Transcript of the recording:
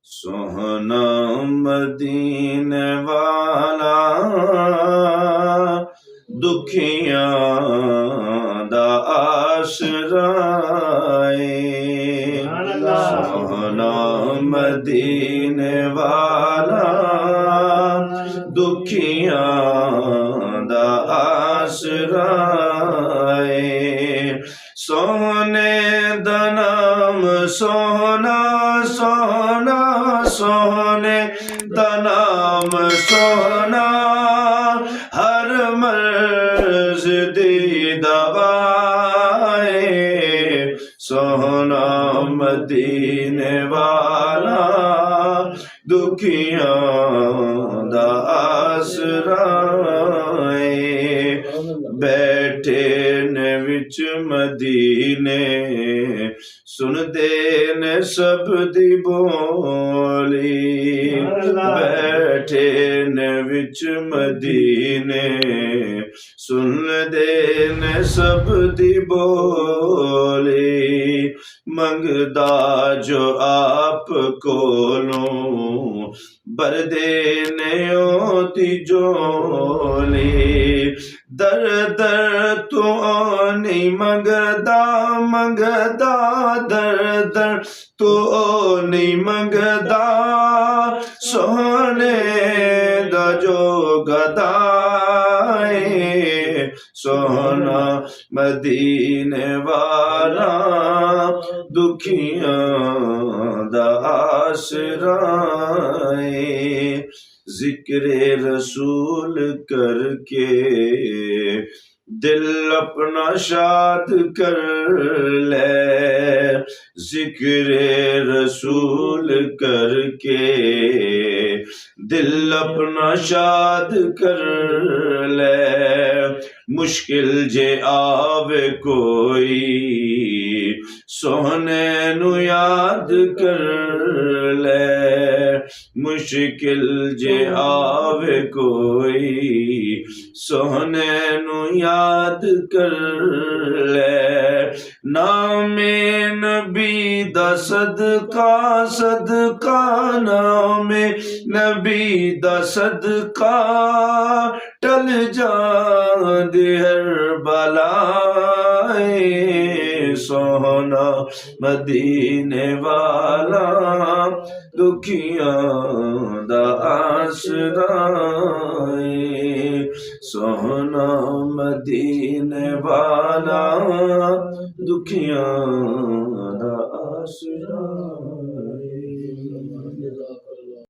سوہنا مدینے والا دکھیاں دا آسرا سوہنا مدینے والا دکھیاں دا آسرا سونے دا نام سونا سونا سونے دا نام سونا ہر مرض دی دوائے سونا مدینے والا دکھیاں دا آسرا بیٹھے نے وچ مدینے سن دے نے سب دی بولی بیٹھے نے وچ مدینے سن دے نے سب دی بولی منگدا جو آپ کولوں بردے نے ہوتی جولی در در تو نہیں منگدا منگدا در در تو نہیں منگدا سونے دا جو گدائے سونا مدینے والا دکھیاں دا آسرا ذکر رسول کر کے دل اپنا شاد کر لے ذکر رسول کر کے دل اپنا شاد کر لے مشکل جے آوے کوئی سونے نو یاد کر لے مشکل جے آوے کوئی سونے نو یاد کر لے نام نبی دا صدقہ صدقہ نام نبی دا صدقہ ٹل جاندی ہر بلائے سونا مدینے والا دکھیاں دا آسرا سونا مدینے والا دکھیاں